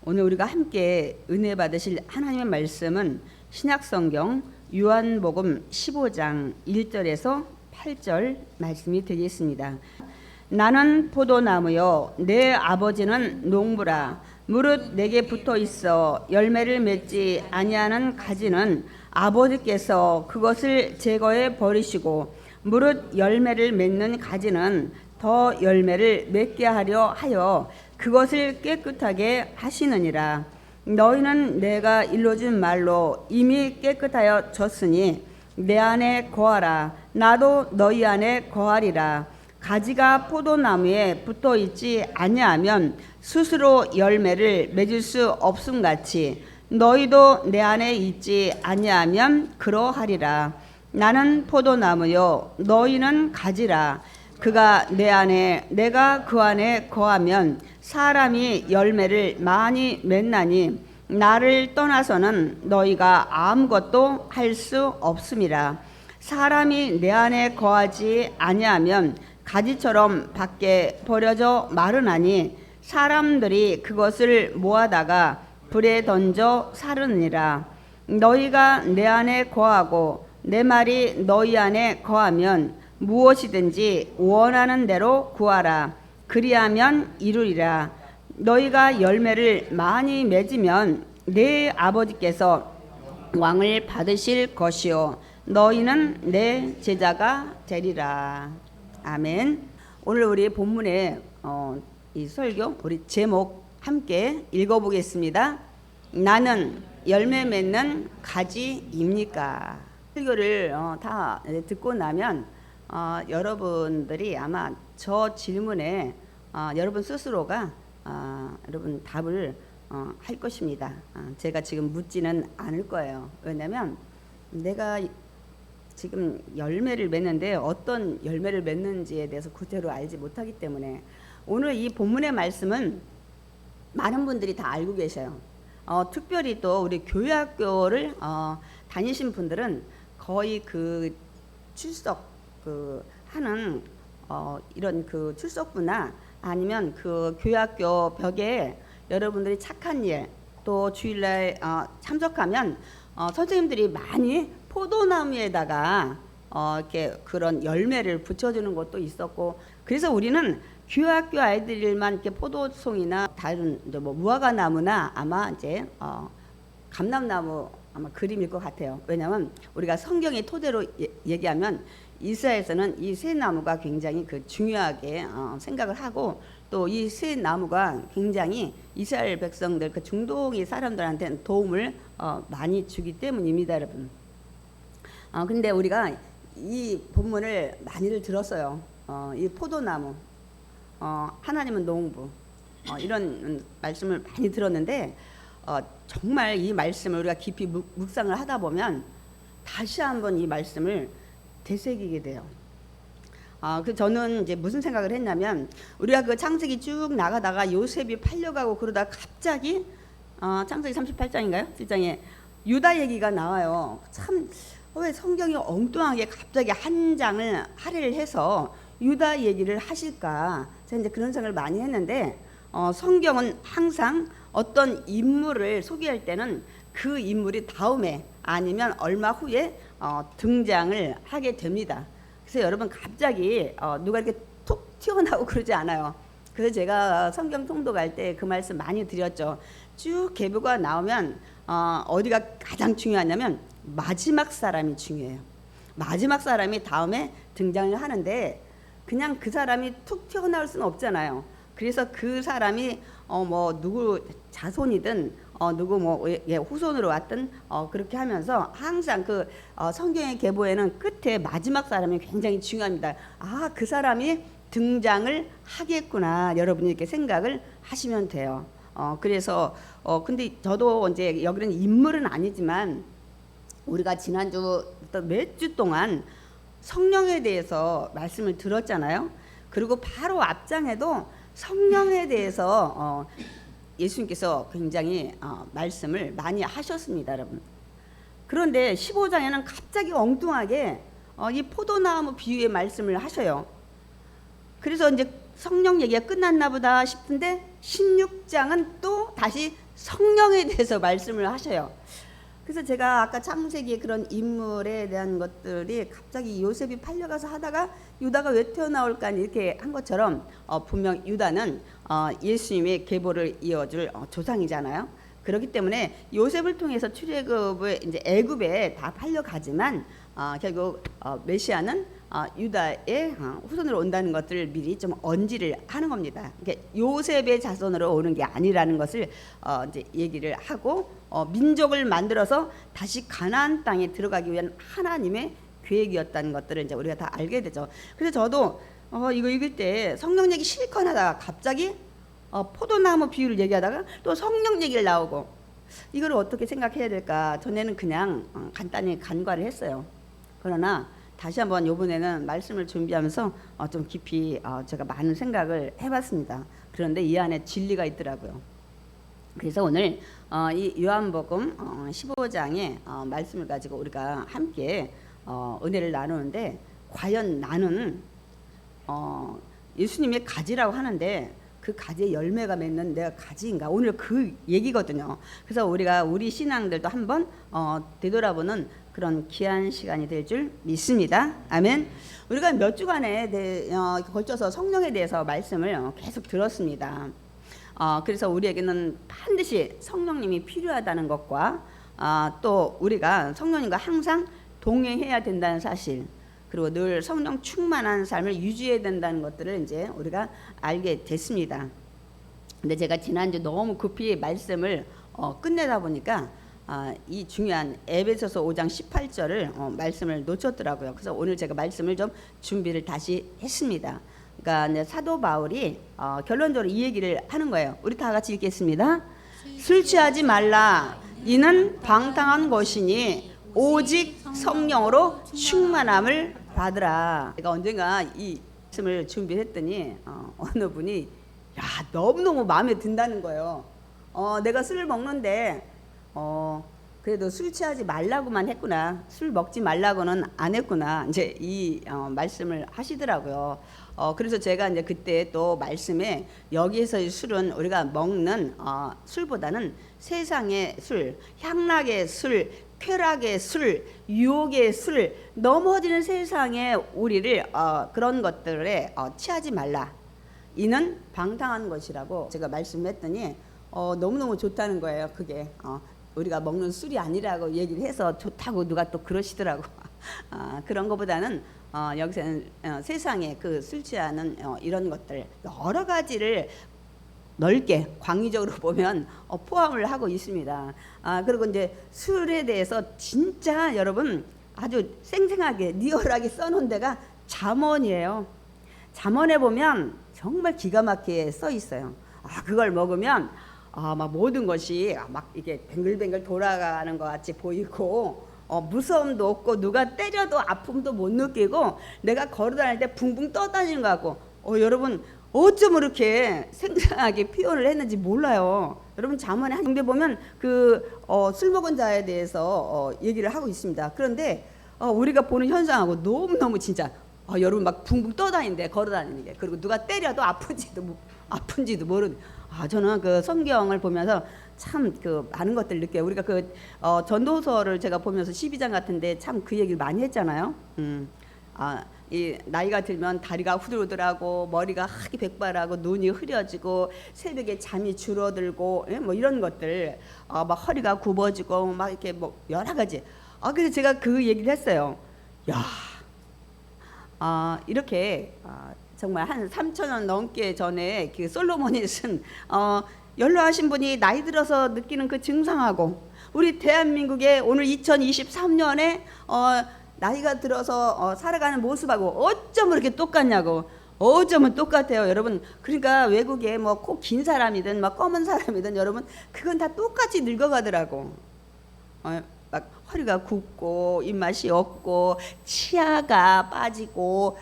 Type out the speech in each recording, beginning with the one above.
오늘 우리가 함께 은혜 받으실 하나님의 말씀은 신약성경 요한복음 15장 1절에서 8절 말씀이 되겠습니다. 나는 포도나무요 내 아버지는 농부라. 무릇 내게 붙어 있어 열매를 맺지 아니하는 가지는 아버지께서 그것을 제거해 버리시고, 무릇 열매를 맺는 가지는 더 열매를 맺게 하려 하여 그것을 깨끗하게 하시느니라. 너희는 내가 일러준 말로 이미 깨끗하여 졌으니 내 안에 거하라. 나도 너희 안에 거하리라. 가지가 포도나무에 붙어 있지 아니하면 스스로 열매를 맺을 수 없음같이 너희도 내 안에 있지 아니하면 그러하리라. 나는 포도나무요 너희는 가지라. 그가 내 안에 내가 그 안에 거하면 사람이 열매를 많이 맺나니 나를 떠나서는 너희가 아무것도 할 수 없음이라. 사람이 내 안에 거하지 아니하면 가지처럼 밖에 버려져 마르나니 사람들이 그것을 모아다가 불에 던져 사르느니라. 너희가 내 안에 거하고 내 말이 너희 안에 거하면 무엇이든지 원하는 대로 구하라. 그리하면 이루리라. 너희가 열매를 많이 맺으면 내 아버지께서 왕을 받으실 것이요 너희는 내 제자가 되리라. 아멘. 오늘 우리 본문의 이 설교 우리 제목 함께 읽어보겠습니다. 나는 열매 맺는 가지입니까? 설교를 다 듣고 나면 여러분들이 아마 저 질문에 여러분 스스로가 여러분 답을 할 것입니다. 제가 지금 묻지는 않을 거예요. 왜냐하면 내가 지금 열매를 맺는데 어떤 열매를 맺는지에 대해서 구체로 알지 못하기 때문에 오늘 이 본문의 말씀은 많은 분들이 다 알고 계셔요. 특별히 또 우리 교회학교를 다니신 분들은 거의 그 출석 하는 이런 그 출석부나 아니면 그 교회학교 벽에 여러분들이 착한 일 또 주일날 참석하면 선생님들이 많이 포도나무에다가 이렇게 그런 열매를 붙여주는 것도 있었고, 그래서 우리는 교회학교 아이들만 이렇게 포도송이나 다른 뭐 무화과나무나 아마 이제 감람나무 아마 그림일 것 같아요. 왜냐하면 우리가 성경의 토대로 얘기하면 이스라엘에서는 이 세 나무가 굉장히 그 중요하게 생각을 하고, 또 이 세 나무가 굉장히 이스라엘 백성들 그 중동의 사람들한테는 도움을 많이 주기 때문입니다, 여러분. 근데 우리가 이 본문을 많이들 들었어요. 이 포도나무, 하나님은 농부, 이런 말씀을 많이 들었는데 정말 이 말씀을 우리가 깊이 묵상을 하다 보면 다시 한번 이 말씀을 되새기게 돼요. 그 저는 이제 무슨 생각을 했냐면, 우리가 그 창세기 쭉 나가다가 요셉이 팔려가고 그러다 갑자기 창세기 38장인가요? 7장에 유다 얘기가 나와요. 참 왜 성경이 엉뚱하게 갑자기 한 장을 할애를 해서 유다 얘기를 하실까? 제가 이제 그런 생각을 많이 했는데 성경은 항상 어떤 인물을 소개할 때는 그 인물이 다음에 아니면 얼마 후에 등장을 하게 됩니다. 그래서 여러분 갑자기 누가 이렇게 툭 튀어나오고 그러지 않아요. 그래서 제가 성경 통독할 때 그 말씀 많이 드렸죠. 쭉 계보가 나오면 어디가 가장 중요하냐면 마지막 사람이 중요해요. 마지막 사람이 다음에 등장을 하는데 그냥 그 사람이 툭 튀어나올 수는 없잖아요. 그래서 그 사람이 뭐 누구 자손이든 누구 뭐 후손으로 왔든 그렇게 하면서 항상 그 성경의 계보에는 끝에 마지막 사람이 굉장히 중요합니다. 그 사람이 등장을 하겠구나, 여러분이 이렇게 생각을 하시면 돼요. 그래서 근데 저도 이제 여기는 인물은 아니지만 우리가 지난주부터 몇 주 동안 성령에 대해서 말씀을 들었잖아요. 그리고 바로 앞장에도 성령에 대해서 예수님께서 굉장히 말씀을 많이 하셨습니다, 여러분. 그런데 15장에는 갑자기 엉뚱하게 이 포도나무 비유의 말씀을 하셔요. 그래서 이제 성령 얘기가 끝났나 보다 싶은데 16장은 또 다시 성령에 대해서 말씀을 하셔요. 그래서 제가 아까 창세기의 그런 인물에 대한 것들이 갑자기 요셉이 팔려가서 하다가 유다가 왜 튀어나올까 이렇게 한 것처럼 분명 유다는 예수님의 계보를 이어줄 조상이잖아요. 그렇기 때문에 요셉을 통해서 출애굽을 이제 애굽에 다 팔려가지만 결국 메시아는 유다의 후손으로 온다는 것들을 미리 좀 언지를 하는 겁니다. 그러니까 요셉의 자손으로 오는 게 아니라는 것을 이제 얘기를 하고 민족을 만들어서 다시 가나안 땅에 들어가기 위한 하나님의 계획이었다는 것들을 이제 우리가 다 알게 되죠. 그래서 저도 이거 읽을 때 성령 얘기 실컷 하다가 갑자기 포도나무 비유를 얘기하다가 또 성령 얘기를 나오고 이걸 어떻게 생각해야 될까? 전에는 그냥 간단히 간과를 했어요. 그러나 다시 한번 이번에는 말씀을 준비하면서 좀 깊이 제가 많은 생각을 해봤습니다. 그런데 이 안에 진리가 있더라고요. 그래서 오늘 이 요한복음 15장의 말씀을 가지고 우리가 함께 은혜를 나누는데, 과연 나는 예수님의 가지라고 하는데 그 가지에 열매가 맺는 내가 가지인가? 오늘 그 얘기거든요. 그래서 우리가 우리 신앙들도 한번 되돌아보는 그런 귀한 시간이 될 줄 믿습니다. 아멘. 우리가 몇 주간에 걸쳐서 성령에 대해서 말씀을 계속 들었습니다. 그래서 우리에게는 반드시 성령님이 필요하다는 것과 또 우리가 성령님과 항상 동행해야 된다는 사실, 그리고 늘 성령 충만한 삶을 유지해야 된다는 것들을 이제 우리가 알게 됐습니다. 근데 제가 지난주 너무 급히 말씀을 끝내다 보니까 이 중요한 에베소서 5장 18절을 말씀을 놓쳤더라고요. 그래서 오늘 제가 말씀을 좀 준비를 다시 했습니다. 그러니까 사도 바울이 결론적으로 이 얘기를 하는 거예요. 우리 다 같이 읽겠습니다. 술 취하지 말라. 이는 방탕한 것이니 오직 성령으로 충만함을 받으라. 제가 언젠가 이 말씀을 준비했더니 어느 분이 너무너무 마음에 든다는 거예요. 내가 술을 먹는데 그래도 술 취하지 말라고만 했구나, 술 먹지 말라고는 안 했구나, 이제 이 말씀을 하시더라고요. 그래서 제가 이제 그때 또 말씀에 여기에서의 술은 우리가 먹는 술보다는 세상의 술, 향락의 술, 쾌락의 술, 유혹의 술, 넘어지는 세상에 우리를 그런 것들에 취하지 말라. 이는 방탕한 것이라고 제가 말씀했더니 너무너무 좋다는 거예요. 그게 우리가 먹는 술이 아니라고 얘기를 해서 좋다고 누가 또 그러시더라고. 그런 것보다는 여기서는 세상에 그 술 취하는 이런 것들 여러 가지를 넓게 광의적으로 보면 포함을 하고 있습니다. 그리고 이제 술에 대해서 진짜 여러분 아주 생생하게 리얼하게 써놓은 데가 잠언이에요. 잠언에 보면 정말 기가 막히게 써 있어요. 그걸 먹으면 막 모든 것이 막 이게 뱅글뱅글 돌아가는 것 같이 보이고 무서움도 없고 누가 때려도 아픔도 못 느끼고 내가 걸어다닐 때 붕붕 떠다니는 것 같고 여러분 어쩜 이렇게 생생하게 표현을 했는지 몰라요. 여러분 잠언에 한 군데 보면 그 술 먹은 자에 대해서 얘기를 하고 있습니다. 그런데 우리가 보는 현상하고 너무너무 진짜 여러분 막 붕붕 떠다니는데 걸어다니는 게, 그리고 누가 때려도 아픈지도 모르는. 저는 그 성경을 보면서 참 그 많은 것들 느껴요. 우리가 그 전도서를 제가 보면서 12장 같은데 참 그 얘기를 많이 했잖아요. 이 나이가 들면 다리가 후들후들하고 머리가 하기 백발하고 눈이 흐려지고 새벽에 잠이 줄어들고 뭐 이런 것들, 막 허리가 굽어지고 막 이렇게 뭐 여러 가지. 그래서 제가 그 얘기를 했어요. 이렇게 정말 한 3,000년 넘게 전에 그 솔로몬이 쓴 연로하신 분이 나이 들어서 느끼는 그 증상하고 우리 대한민국의 오늘 2023년에 나이가 들어서 살아가는 모습하고 어쩜 그렇게 똑같냐고. 어쩌면 똑같아요, 여러분. 그러니까 외국에 뭐 코 긴 사람이든 막 검은 사람이든 여러분 그건 다 똑같이 늙어가더라고. 막 허리가 굽고 입맛이 없고 치아가 빠지고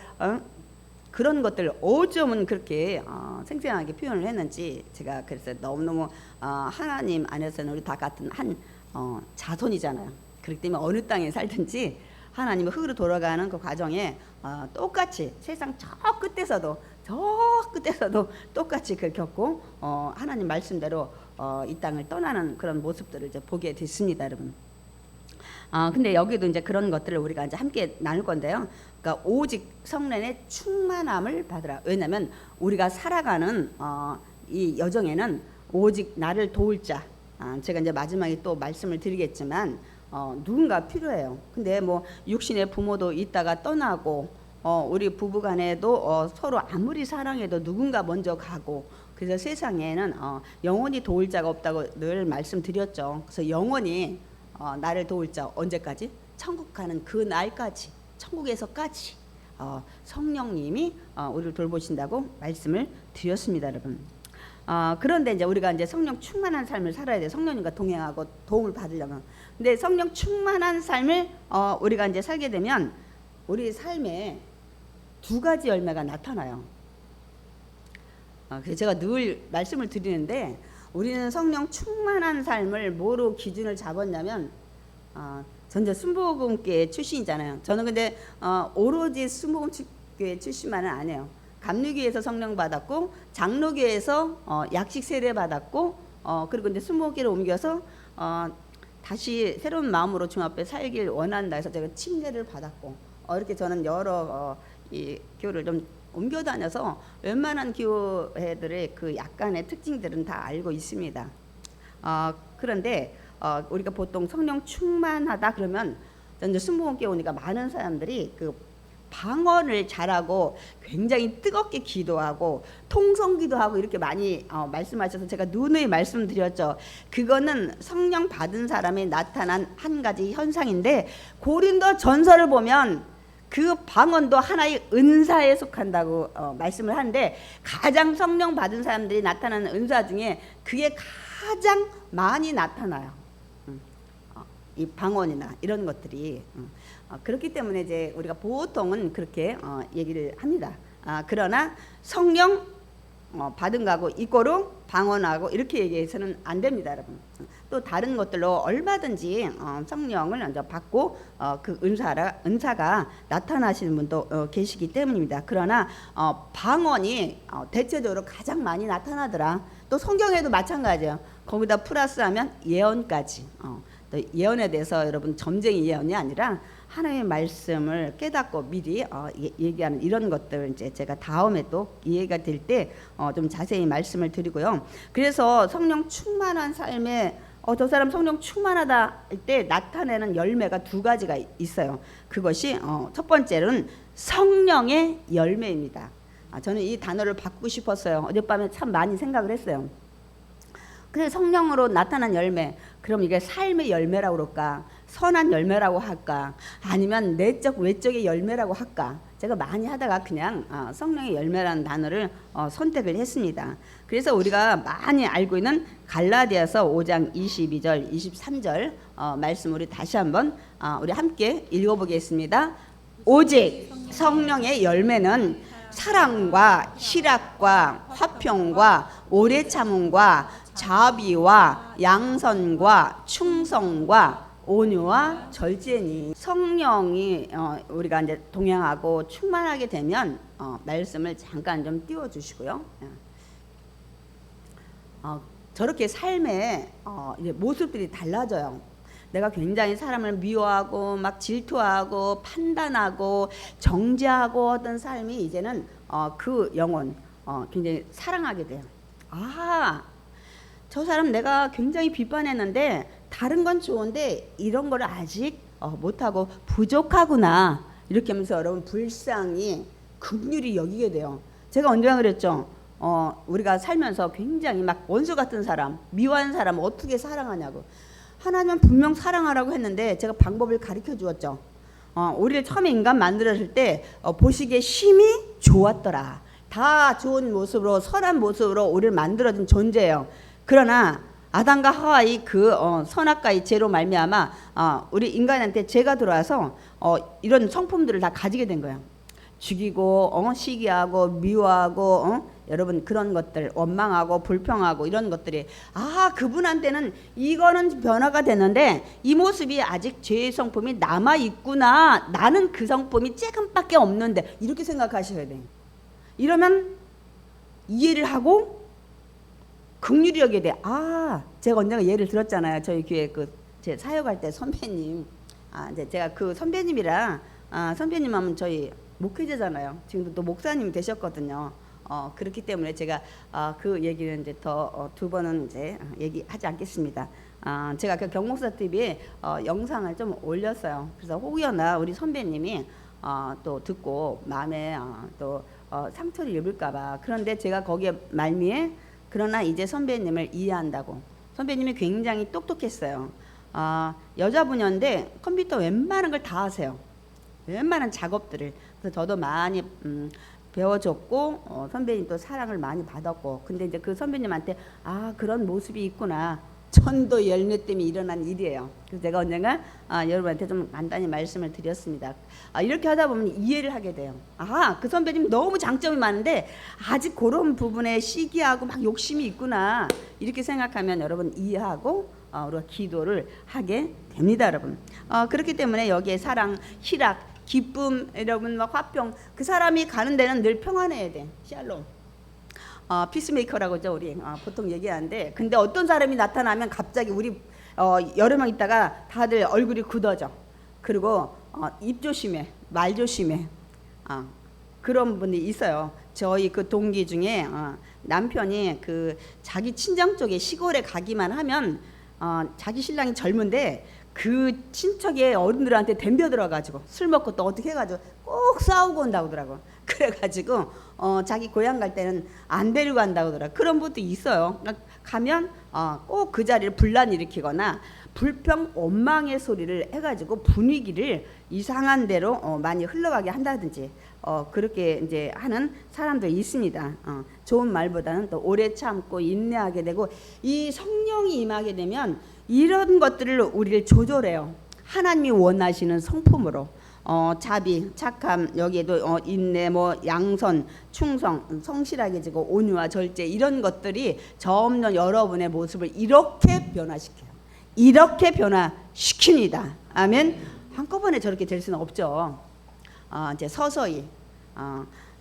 그런 것들 어쩌면 그렇게 생생하게 표현을 했는지 제가 그래서 너무너무 하나님 안에서는 우리 다 같은 한 자손이잖아요. 그렇기 때문에 어느 땅에 살든지 하나님의 흙으로 돌아가는 그 과정에 똑같이 세상 저 끝에서도 저 끝에서도 똑같이 그걸 겪고 하나님 말씀대로 이 땅을 떠나는 그런 모습들을 이제 보게 됐습니다, 여러분. 근데 여기도 이제 그런 것들을 우리가 이제 함께 나눌 건데요. 그러니까 오직 성령의 충만함을 받으라. 왜냐하면 우리가 살아가는 이 여정에는 오직 나를 도울 자, 제가 이제 마지막에 또 말씀을 드리겠지만 누군가 필요해요. 근데 뭐 육신의 부모도 있다가 떠나고 우리 부부간에도 서로 아무리 사랑해도 누군가 먼저 가고, 그래서 세상에는 영원히 도울 자가 없다고 늘 말씀드렸죠. 그래서 영원히 나를 도울 자 언제까지? 천국 가는 그 날까지, 천국에서까지 성령님이 우리를 돌보신다고 말씀을 드렸습니다, 여러분. 그런데 이제 우리가 이제 성령 충만한 삶을 살아야 돼. 성령님과 동행하고 도움을 받으려면. 근데 성령 충만한 삶을 우리가 이제 살게 되면 우리 삶에 두 가지 열매가 나타나요. 그래서 제가 늘 말씀을 드리는데, 우리는 성령 충만한 삶을 뭐로 기준을 잡았냐면, 전제 순복음교회 출신이잖아요. 저는 근데 오로지 순복음교회 출신만은 아니에요. 감리교회에서 성령 받았고, 장로교회에서 약식 세례 받았고, 그리고 이제 순복음교회로 옮겨서 다시 새로운 마음으로 주 앞에 살길 원한다 해서 제가 침례를 받았고, 이렇게 저는 여러 이 교회를 좀 옮겨 다녀서 웬만한 교회들의 그 약간의 특징들은 다 알고 있습니다. 그런데 우리가 보통 성령 충만하다 그러면, 이제 순복음교회 오니까 많은 사람들이 그 방언을 잘하고 굉장히 뜨겁게 기도하고 통성기도 하고 이렇게 많이 말씀하셔서 제가 누누이 말씀드렸죠. 그거는 성령 받은 사람이 나타난 한 가지 현상인데, 고린도 전서를 보면 그 방언도 하나의 은사에 속한다고 말씀을 하는데, 가장 성령 받은 사람들이 나타나는 은사 중에 그게 가장 많이 나타나요. 이 방언이나 이런 것들이. 그렇기 때문에 이제 우리가 보통은 그렇게 얘기를 합니다. 그러나 성령 받은 거하고 이꼬로 방언하고 이렇게 얘기해서는 안 됩니다, 여러분. 또 다른 것들로 얼마든지 성령을 먼저 받고 그 은사가 나타나시는 분도 계시기 때문입니다. 그러나 방언이 대체적으로 가장 많이 나타나더라. 또 성경에도 마찬가지예요. 거기다 플러스하면 예언까지. 또 예언에 대해서 여러분 점쟁이 예언이 아니라 하나님의 말씀을 깨닫고 미리 얘기하는 이런 것들, 이제 제가 다음에 또 이해가 될 때 좀 자세히 말씀을 드리고요. 그래서 성령 충만한 삶에 저 사람 성령 충만하다 할 때 나타내는 열매가 두 가지가 있어요. 그것이 첫 번째는 성령의 열매입니다. 저는 이 단어를 바꾸고 싶었어요. 어젯밤에 참 많이 생각을 했어요. 그래, 성령으로 나타난 열매, 그럼 이게 삶의 열매라고 그럴까? 선한 열매라고 할까? 아니면 내적 외적의 열매라고 할까? 제가 많이 하다가 그냥 성령의 열매라는 단어를 선택을 했습니다. 그래서 우리가 많이 알고 있는 갈라디아서 5장 22절 23절 말씀 우리 다시 한번 우리 함께 읽어보겠습니다. 오직 성령의 열매는 사랑과 희락과 화평과 오래 참음과 자비와 양선과 충성과 온유와 절제니. 성령이 우리가 이제 동행하고 충만하게 되면 말씀을 잠깐 좀 띄워주시고요. 저렇게 삶의 이제 모습들이 달라져요. 내가 굉장히 사람을 미워하고 막 질투하고 판단하고 정죄하고 하던 삶이 이제는 그 영혼 굉장히 사랑하게 돼요. 저 사람 내가 굉장히 비판했는데 다른 건 좋은데 이런 걸 아직 못하고 부족하구나, 이렇게 하면서 여러분 불쌍히 긍휼히 여기게 돼요. 제가 언제나 그랬죠. 우리가 살면서 굉장히 막 원수 같은 사람, 미워하는 사람 어떻게 사랑하냐고. 하나님은 분명 사랑하라고 했는데 제가 방법을 가르쳐 주었죠. 우리를 처음에 인간 만들었을 때 보시기에 심히 좋았더라. 다 좋은 모습으로, 선한 모습으로 우리를 만들어준 존재예요. 그러나 아담과 하와의 그 선악과의 죄로 말미암아 우리 인간한테 죄가 들어와서 이런 성품들을 다 가지게 된 거예요. 죽이고 시기하고 미워하고 여러분 그런 것들, 원망하고 불평하고 이런 것들이 그분한테는 이거는 변화가 됐는데 이 모습이 아직 죄의 성품이 남아 있구나, 나는 그 성품이 조금밖에 없는데, 이렇게 생각하셔야 돼요. 이러면 이해를 하고 긍휼히 여겨야 돼. 제가 언젠가 예를 들었잖아요. 저희 교회 제 사역할 때 선배님, 이제 제가 그 선배님이랑 선배님 하면 저희 목회자잖아요. 지금도 또 목사님 되셨거든요. 그렇기 때문에 제가 그 얘기는 이제 더 두 번은 이제 얘기하지 않겠습니다. 제가 그 경목사 TV에 영상을 좀 올렸어요. 그래서 혹여나 우리 선배님이 또 듣고 마음에 또 상처를 입을까봐. 그런데 제가 거기에 말미에 그러나 이제 선배님을 이해한다고. 선배님이 굉장히 똑똑했어요. 여자분이었는데 컴퓨터 웬만한 걸 다 하세요. 웬만한 작업들을. 그래서 저도 많이 배워줬고 선배님 또 사랑을 많이 받았고. 근데 이제 그 선배님한테 그런 모습이 있구나. 전도 열매 때문에 일어난 일이에요. 그래서 제가 언젠가 여러분한테 좀 간단히 말씀을 드렸습니다. 이렇게 하다 보면 이해를 하게 돼요. 그 선배님 너무 장점이 많은데 아직 그런 부분에 시기하고 막 욕심이 있구나. 이렇게 생각하면 여러분 이해하고 우리가 기도를 하게 됩니다, 여러분. 그렇기 때문에 여기에 사랑, 희락, 기쁨, 여러분 막 화평, 그 사람이 가는 데는 늘 평안해야 돼. 샬롬. 피스메이커라고죠, 우리 보통 얘기하는데. 근데 어떤 사람이 나타나면 갑자기 우리 여러 명 있다가 다들 얼굴이 굳어져. 그리고 입 조심해, 말 조심해. 그런 분이 있어요. 저희 그 동기 중에 남편이 그 자기 친정 쪽에 시골에 가기만 하면 자기 신랑이 젊은데 그 친척의 어른들한테 덤벼들어가지고 술 먹고 또 어떻게 해가지고 꼭 싸우고 온다고 하더라고. 그래가지고 자기 고향 갈 때는 안 데리고 간다고 하더라고. 그런 분도 있어요. 그러니까 가면 꼭 그 자리를 분란 일으키거나 불평 원망의 소리를 해가지고 분위기를 이상한 대로 많이 흘러가게 한다든지 그렇게 이제 하는 사람도 있습니다. 좋은 말보다는 또 오래 참고 인내하게 되고, 이 성령이 임하게 되면 이런 것들을 우리를 조절해요. 하나님이 원하시는 성품으로. 자비, 착함, 여기에도 인내, 양선, 충성, 성실하게 지고 온유와 절제, 이런 것들이 점점 여러분의 모습을 이렇게 변화시켜요. 이렇게 변화시킵니다. 아멘. 한꺼번에 저렇게 될 수는 없죠. 이제 서서히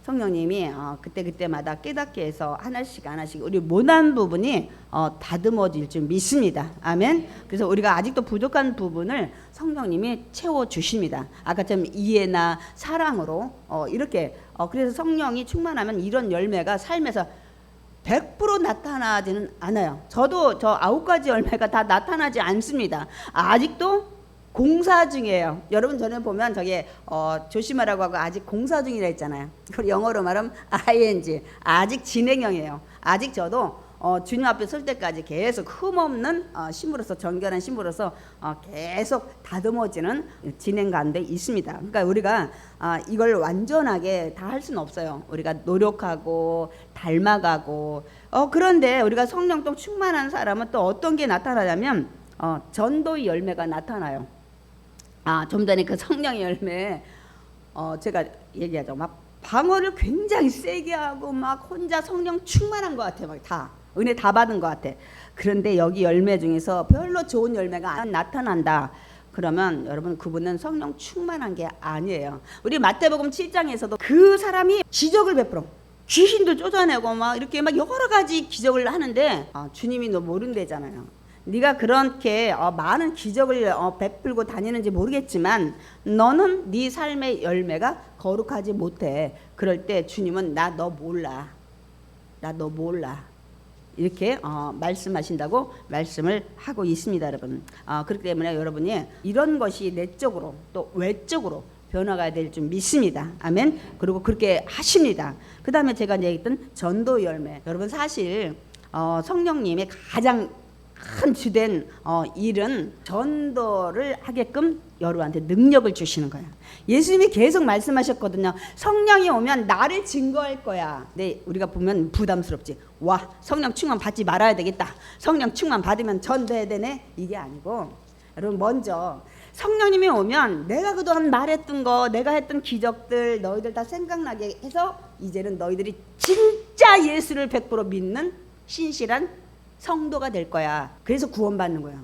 성령님이 그때마다 깨닫게 해서 하나씩 우리 못한 부분이 다듬어질 줄 믿습니다. 아멘. 그래서 우리가 아직도 부족한 부분을 성령님이 채워주십니다. 아까처럼 이해나 사랑으로 이렇게 그래서 성령이 충만하면 이런 열매가 삶에서 100% 나타나지는 않아요. 저도 저 9가지 열매가 다 나타나지 않습니다. 아직도 공사 중이에요. 여러분 전에 보면 저게 조심하라고 하고 아직 공사 중이라 했잖아요. 그걸 영어로 말하면 ing, 아직 진행형이에요. 아직 저도 주님 앞에 설 때까지 계속 흠없는 신부로서, 정결한 신부로서 계속 다듬어지는 진행 가운데 있습니다. 그러니까 우리가 이걸 완전하게 다 할 수는 없어요. 우리가 노력하고 닮아가고 그런데 우리가 성령 또 충만한 사람은 또 어떤 게 나타나냐면 전도의 열매가 나타나요. 좀 전에 그 성령의 열매 제가 얘기하죠. 막 방언을 굉장히 세게 하고 막 혼자 성령 충만한 것 같아. 막 다 은혜 다 받은 것 같아. 그런데 여기 열매 중에서 별로 좋은 열매가 안 나타난다. 그러면 여러분 그분은 성령 충만한 게 아니에요. 우리 마태복음 7장에서도 그 사람이 기적을 베풀어. 귀신도 쫓아내고 막 이렇게 막 여러 가지 기적을 하는데 주님이 너 모른대잖아요. 네가 그렇게 많은 기적을 베풀고 다니는지 모르겠지만 너는 네 삶의 열매가 거룩하지 못해. 그럴 때 주님은 나 너 몰라. 나 너 몰라. 이렇게 말씀하신다고 말씀을 하고 있습니다, 여러분. 그렇기 때문에 여러분이 이런 것이 내적으로 또 외적으로 변화가 될 줄 믿습니다. 아멘. 그리고 그렇게 하십니다. 그 다음에 제가 얘기했던 전도 열매. 여러분 사실 성령님의 가장 큰 주된 일은 전도를 하게끔 여러분한테 능력을 주시는 거예요. 예수님이 계속 말씀하셨거든요. 성령이 오면 나를 증거할 거야. 네, 우리가 보면 부담스럽지. 와, 성령 충만 받지 말아야 되겠다. 성령 충만 받으면 전도해야 되네. 이게 아니고 여러분 먼저 성령님이 오면 내가 그동안 말했던 거, 내가 했던 기적들 너희들 다 생각나게 해서 이제는 너희들이 진짜 예수를 100% 믿는 신실한 성도가 될 거야. 그래서 구원받는 거야.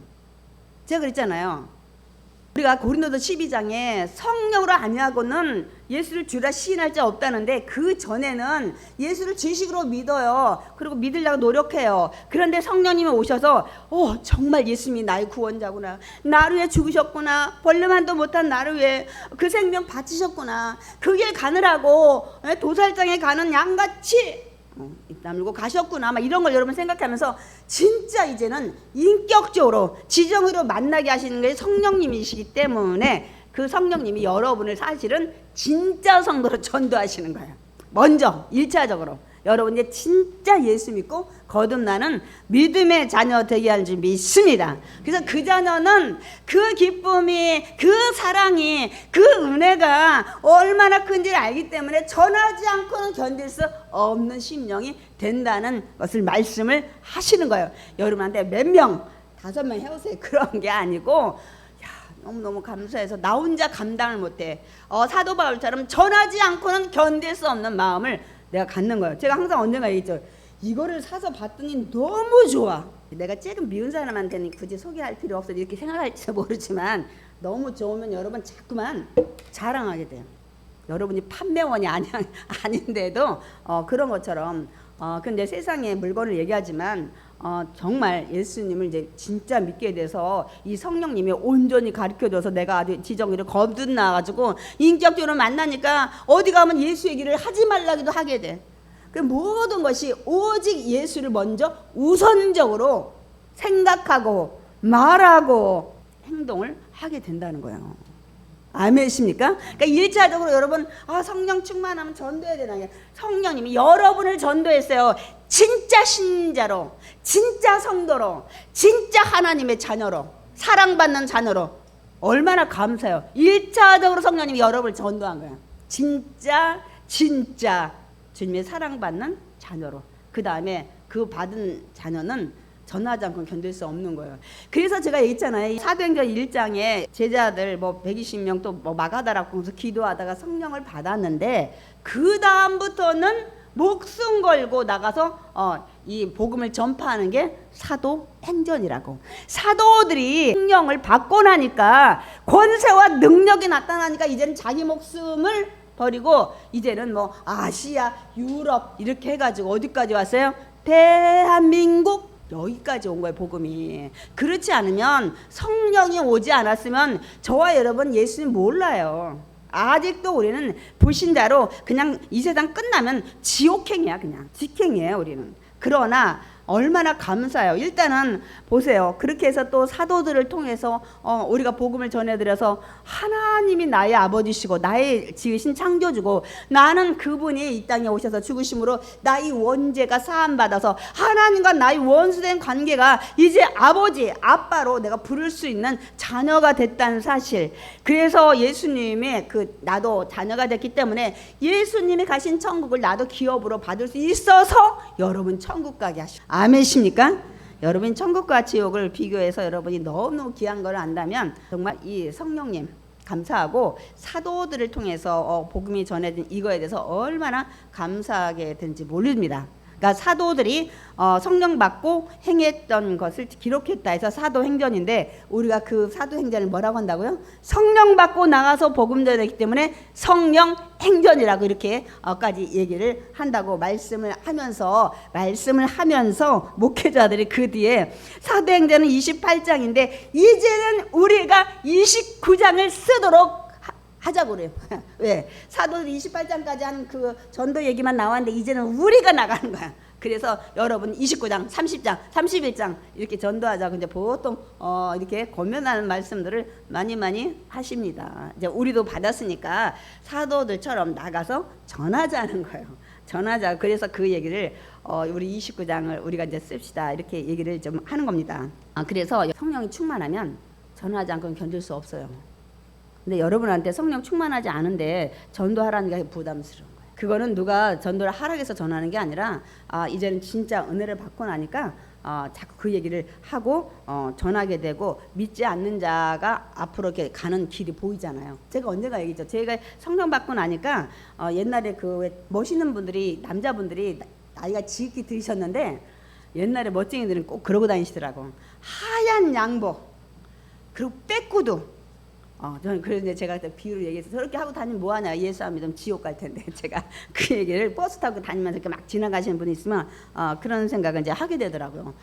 제가 그랬잖아요. 우리가 고린도서 12장에 성령으로 아니하고는 예수를 주라 시인할 자 없다는데, 그 전에는 예수를 지식으로 믿어요. 그리고 믿으려고 노력해요. 그런데 성령님이 오셔서 정말 예수님이 나의 구원자구나, 나를 위해 죽으셨구나, 벌름한도 못한 나를 위해 그 생명 바치셨구나, 그 길 가느라고 도살장에 가는 양같이 입 다물고 가셨구나, 막 이런 걸 여러분 생각하면서 진짜 이제는 인격적으로 지정으로 만나게 하시는 게 성령님이시기 때문에, 그 성령님이 여러분을 사실은 진짜 성도로 전도하시는 거예요. 먼저 1차적으로 여러분 이제 진짜 예수 믿고 거듭나는 믿음의 자녀 되게 할 줄 믿습니다. 그래서 그 자녀는 그 기쁨이, 그 사랑이, 그 은혜가 얼마나 큰지를 알기 때문에 전하지 않고는 견딜 수 없는 심령이 된다는 것을 말씀을 하시는 거예요. 여러분한테 몇 명, 5명 해오세요. 그런 게 아니고, 너무너무 감사해서 나 혼자 감당을 못해. 사도 바울처럼 전하지 않고는 견딜 수 없는 마음을 내가 갖는 거예요. 제가 항상 언젠가 얘기했죠. 이거를 사서 봤더니 너무 좋아. 내가 조금 미운 사람한테는 굳이 소개할 필요 없어 이렇게 생각할지 모르지만, 너무 좋으면 여러분 자꾸만 자랑하게 돼요. 여러분이 판매원이 아닌데도 그런 것처럼 근데 세상에 물건을 얘기하지만 정말 예수님을 이제 진짜 믿게 돼서 이 성령님이 온전히 가르쳐줘서 내가 아주 지정이를 거듭나가지고 인격적으로 만나니까 어디 가면 예수 얘기를 하지 말라기도 하게 돼. 그 모든 것이 오직 예수를 먼저 우선적으로 생각하고 말하고 행동을 하게 된다는 거예요. 아멘이십니까? 그러니까 1차적으로 여러분 성령 충만하면 전도해야 되나? 성령님이 여러분을 전도했어요. 진짜 신자로, 진짜 성도로, 진짜 하나님의 자녀로, 사랑받는 자녀로. 얼마나 감사해요. 1차적으로 성령님이 여러분을 전도한 거예요. 진짜 주님의 사랑받는 자녀로. 그 다음에 그 받은 자녀는 전하지 않고 견딜 수 없는 거예요. 그래서 제가 얘기했잖아요. 사도행전 1장에 제자들 120명 또 마가다라고 해서 기도하다가 성령을 받았는데, 그 다음부터는 목숨 걸고 나가서 이 복음을 전파하는 게 사도행전이라고. 사도들이 성령을 받고 나니까 권세와 능력이 나타나니까 이제는 자기 목숨을 버리고 이제는 아시아, 유럽 이렇게 해가지고 어디까지 왔어요? 대한민국 여기까지 온 거예요, 복음이. 그렇지 않으면, 성령이 오지 않았으면 저와 여러분 예수님 몰라요. 아직도 우리는 불신자로 그냥 이 세상 끝나면 지옥행이야, 그냥 직행이에요 우리는. 그러나 얼마나 감사해요. 일단은 보세요. 그렇게 해서 또 사도들을 통해서 우리가 복음을 전해드려서 하나님이 나의 아버지시고 나의 지으신 창조주고, 나는 그분이 이 땅에 오셔서 죽으심으로 나의 원죄가 사함받아서 하나님과 나의 원수된 관계가 이제 아버지, 아빠로 내가 부를 수 있는 자녀가 됐다는 사실. 그래서 예수님의 나도 자녀가 됐기 때문에 예수님이 가신 천국을 나도 기업으로 받을 수 있어서 여러분 천국 가게 하시고. 아멘이십니까? 여러분 천국과 지옥을 비교해서 여러분이 너무너무 귀한 걸 안다면 정말 이 성령님 감사하고, 사도들을 통해서 복음이 전해진 이거에 대해서 얼마나 감사하게 된지 모릅니다. 그러니까 사도들이 성령 받고 행했던 것을 기록했다 해서 사도행전인데, 우리가 그 사도행전을 뭐라고 한다고요? 성령 받고 나가서 복음 전했기 때문에 성령행전이라고 이렇게까지 얘기를 한다고 말씀을 하면서 목회자들이 그 뒤에 사도행전은 28장인데 이제는 우리가 29장을 쓰도록 하자고 그래요. 왜? 사도들 28장까지 한 그 전도 얘기만 나왔는데 이제는 우리가 나가는 거야. 그래서 여러분 29장, 30장, 31장 이렇게 전도하자고 이제 보통 이렇게 권면하는 말씀들을 많이 하십니다. 이제 우리도 받았으니까 사도들처럼 나가서 전하자는 거예요. 전하자. 그래서 그 얘기를 우리 29장을 우리가 이제 씁시다 이렇게 얘기를 좀 하는 겁니다. 그래서 성령이 충만하면 전하지 않고는 견딜 수 없어요. 근데 여러분한테 성령 충만하지 않은데 전도하라는 게 부담스러운 거예요. 그거는 누가 전도를 하락해서 전하는 게 아니라 이제는 진짜 은혜를 받고 나니까 자꾸 그 얘기를 하고 전하게 되고, 믿지 않는 자가 앞으로 이렇게 가는 길이 보이잖아요. 제가 언젠가 얘기했죠. 제가 성령 받고 나니까 옛날에 그 멋있는 분들이, 남자분들이 나이가 지극히 들으셨는데 옛날에 멋쟁이들은 꼭 그러고 다니시더라고. 하얀 양복 그리고 빼꾸두 저는 그런데 제가 비유를 얘기해서 저렇게 하고 다니면 뭐하냐, 예수 안 믿으면 지옥 갈 텐데 제가 그 얘기를 버스 타고 다니면서 이렇게 막 지나가시는 분이 있으면 그런 생각을 이제 하게 되더라고요.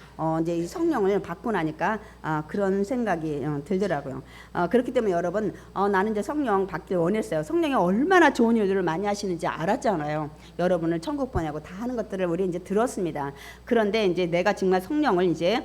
이제 이 성령을 받고 나니까 그런 생각이 들더라고요. 그렇기 때문에 여러분, 나는 이제 성령 받길 원했어요. 성령이 얼마나 좋은 일들을 많이 하시는지 알았잖아요. 여러분을 천국 보내고 다 하는 것들을 우리 이제 들었습니다. 그런데 이제 내가 정말 성령을 이제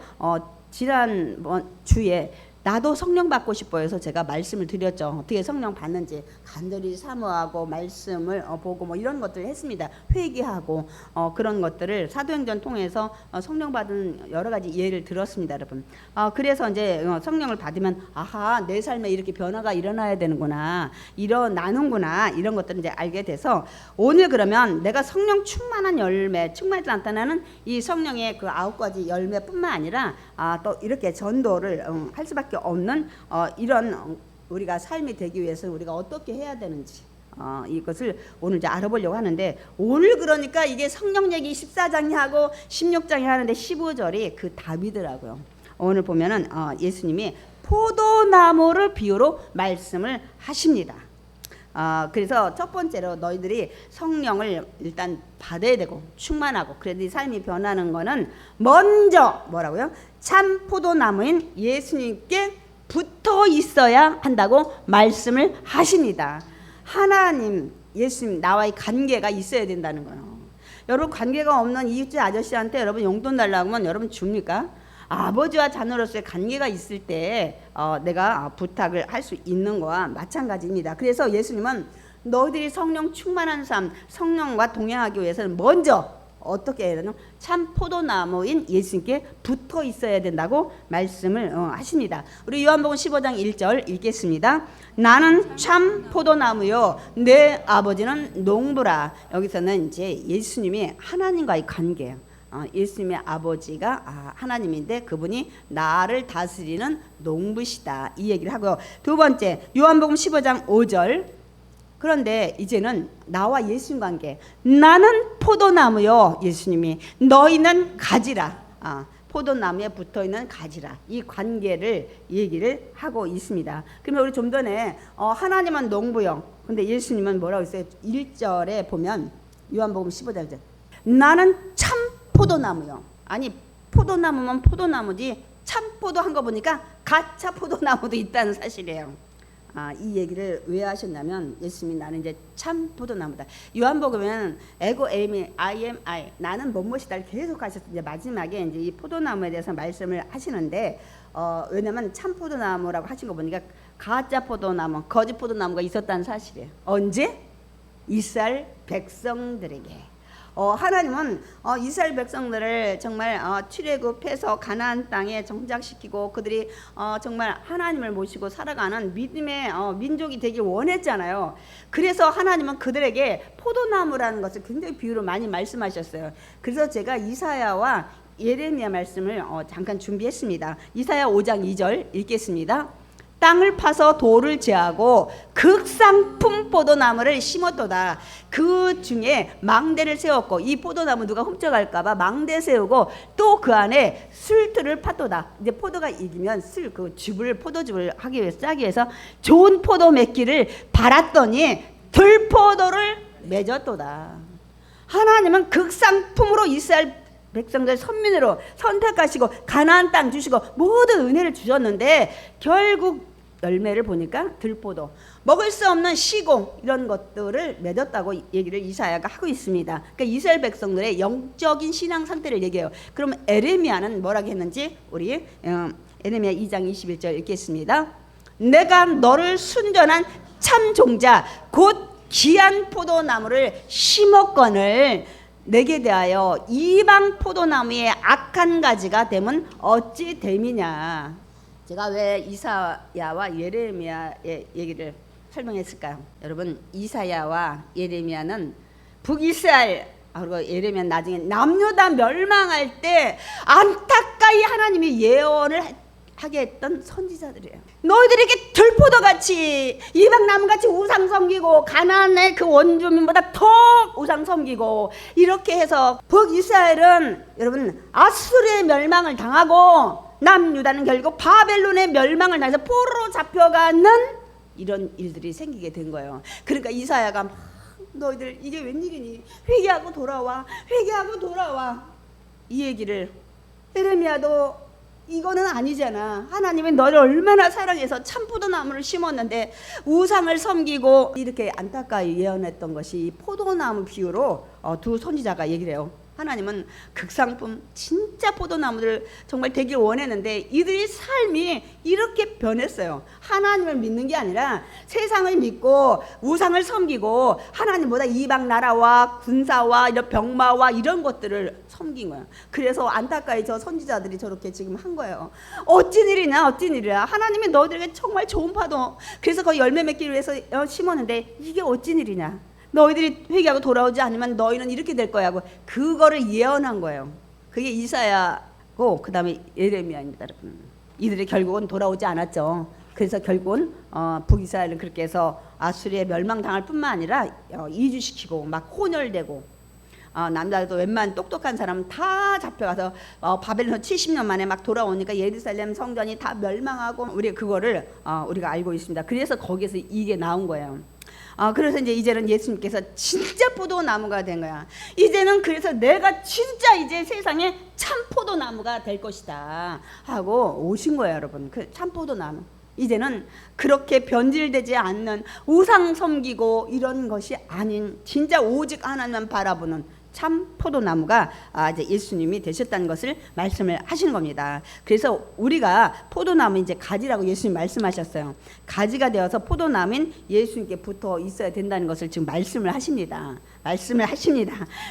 지난 주에 나도 성령 받고 싶어 해서 제가 말씀을 드렸죠. 어떻게 성령 받는지 간절히 사모하고 말씀을 보고 뭐 이런 것들을 했습니다. 회개하고 그런 것들을 사도행전 통해서 성령 받은 여러 가지 예를 들었습니다, 여러분. 그래서 이제 성령을 받으면 아하, 내 삶에 이렇게 변화가 일어나야 되는구나, 일어나는구나, 이런 것들을 이제 알게 돼서 오늘 그러면 내가 성령 충만한 열매, 충만히 나타나는 이 성령의 그 9가지 열매뿐만 아니라 또 이렇게 전도를 할 수밖에 없는 이런 우리가 삶이 되기 위해서 우리가 어떻게 해야 되는지 이것을 오늘 이제 알아보려고 하는데, 오늘 그러니까 이게 성령 얘기 14장이 하고 16장이 하는데 15절이 그 답이더라고요. 오늘 보면은 예수님이 포도나무를 비유로 말씀을 하십니다. 그래서 첫 번째로 너희들이 성령을 일단 받아야 되고 충만하고 그래도 이 삶이 변하는 거는 먼저 뭐라고요? 참 포도나무인 예수님께 붙어 있어야 한다고 말씀을 하십니다. 하나님, 예수님, 나와의 관계가 있어야 된다는 거예요. 여러분, 관계가 없는 이웃집 아저씨한테 여러분 용돈 달라고 하면 여러분 줍니까? 아버지와 자녀로서의 관계가 있을 때 내가 부탁을 할 수 있는 거와 마찬가지입니다. 그래서 예수님은 너희들이 성령 충만한 삶, 성령과 동행하기 위해서는 먼저 어떻게 해야 되나? 참 포도나무인 예수님께 붙어 있어야 된다고 말씀을 하십니다. 우리 요한복음 15장 1절 읽겠습니다. 나는 참 포도나무요, 내 아버지는 농부라. 여기서는 이제 예수님이 하나님과의 관계예요. 예수님의 아버지가 하나님인데 그분이 나를 다스리는 농부시다, 이 얘기를 하고요. 두 번째, 요한복음 15장 5절. 그런데 이제는 나와 예수님 관계, 나는 포도나무요, 예수님이, 너희는 가지라. 포도나무에 붙어있는 가지라, 이 관계를 얘기를 하고 있습니다. 그러면 우리 좀 전에 하나님은 농부요, 근데 예수님은 뭐라고 했어요? 1절에 보면 요한복음 15장 나는 참 포도나무요. 아니, 포도나무면 포도나무지 참포도 한 거 보니까 가짜 포도나무도 있다는 사실이에요. 이 얘기를 왜 하셨냐면 예수님이 나는 이제 참 포도나무다. 요한복음에는 에고 에이미 I am I, 나는 뭐뭐이다를 계속 하셨어요. 이제 마지막에 이제 이 포도나무에 대해서 말씀을 하시는데 왜냐면 참 포도나무라고 하신 거 보니까 가짜 포도나무, 거짓 포도나무가 있었다는 사실이에요. 언제? 이스라엘 백성들에게. 하나님은 이스라엘 백성들을 정말 출애굽해서 가나안 땅에 정착시키고 그들이 정말 하나님을 모시고 살아가는 믿음의 민족이 되길 원했잖아요. 그래서 하나님은 그들에게 포도나무라는 것을 굉장히 비유로 많이 말씀하셨어요. 그래서 제가 이사야와 예레미야 말씀을 잠깐 준비했습니다. 이사야 5장 2절 읽겠습니다. 땅을 파서 돌을 제하고 극상품 포도나무를 심었도다. 그 중에 망대를 세웠고, 이 포도나무 누가 훔쳐갈까봐 망대 세우고 또 그 안에 술틀을 팠도다. 이제 포도가 익으면 그 즙을, 포도즙을 하기 위해서 짜기 위해서 좋은 포도 맺기를 바랐더니 들포도를 맺었도다. 하나님은 극상품으로 이스라엘 백성들 선민으로 선택하시고 가나안 땅 주시고 모든 은혜를 주셨는데 결국 열매를 보니까 들포도, 먹을 수 없는 시공, 이런 것들을 맺었다고 얘기를 이사야가 하고 있습니다. 그러니까 이스라엘 백성들의 영적인 신앙 상태를 얘기해요. 그러면 에레미야는 뭐라고 했는지 우리 에레미야 2장 21절 읽겠습니다. 내가 너를 순전한 참 종자 곧 귀한 포도나무를 심었거늘 내게 대하여 이방 포도나무의 악한 가지가 되면 어찌 됨이냐. 제가 왜 이사야와 예레미야의 얘기를 설명했을까요? 여러분, 이사야와 예레미야는 북이스라엘, 그리고 예레미야는 나중에 남유 다 멸망할 때 안타까이 하나님이 예언을 하게 했던 선지자들이에요. 너희들에게 들포도같이 이방나무같이 우상 섬기고 가나안의 그 원주민보다 더 우상 섬기고 이렇게 해서 북이스라엘은 여러분 아수르의 멸망을 당하고 남유다는 결국 바벨론의 멸망을 당해서 포로로 잡혀가는 이런 일들이 생기게 된 거예요. 그러니까 이사야가 막 너희들 이게 웬일이니? 회개하고 돌아와. 회개하고 돌아와. 이 얘기를 예레미야도 이거는 아니잖아. 하나님이 너를 얼마나 사랑해서 참포도나무를 심었는데 우상을 섬기고 이렇게 안타까이 예언했던 것이 포도나무 비유로 두 선지자가 얘기를 해요. 하나님은 극상품 진짜 포도나무를 정말 되길 원했는데 이들의 삶이 이렇게 변했어요. 하나님을 믿는 게 아니라 세상을 믿고 우상을 섬기고 하나님보다 이방 나라와 군사와 이런 병마와 이런 것들을 섬긴 거예요. 그래서 안타까이 저 선지자들이 저렇게 지금 한 거예요. 어찌 일이냐 어찌 일이야. 하나님이 너희들에게 정말 좋은 파도 그래서 거기 열매 맺기 위해서 심었는데 이게 어찌 일이냐. 너희들이 회개하고 돌아오지 않으면 너희는 이렇게 될 거야 하고 그거를 예언한 거예요. 그게 이사야고 그 다음에 예레미야입니다. 여러분. 이들이 결국은 돌아오지 않았죠. 그래서 결국은 북이스라엘은 그렇게 해서 아수리에 멸망당할 뿐만 아니라 이주시키고 막 혼혈되고 남자들도 웬만한 똑똑한 사람은 다 잡혀가서 바벨론 70년 만에 막 돌아오니까 예루살렘 성전이 다 멸망하고 우리가 그거를 우리가 알고 있습니다. 그래서 거기에서 이게 나온 거예요. 그래서 이제는 예수님께서 진짜 포도나무가 된 거야. 이제는 그래서 내가 진짜 이제 세상에 참 포도나무가 될 것이다 하고 오신 거예요, 여러분. 그 참 포도나무. 이제는 그렇게 변질되지 않는 우상 섬기고 이런 것이 아닌 진짜 오직 하나님만 바라보는 참 포도나무가 이제 예수님이 되셨다는 것을 말씀을 하시는 겁니다. 그래서 우리가 포도나무 이제 가지라고 예수님 말씀하셨어요. 가지가 되어서 포도나무인 예수님께 붙어 있어야 된다는 것을 지금 말씀을 하십니다.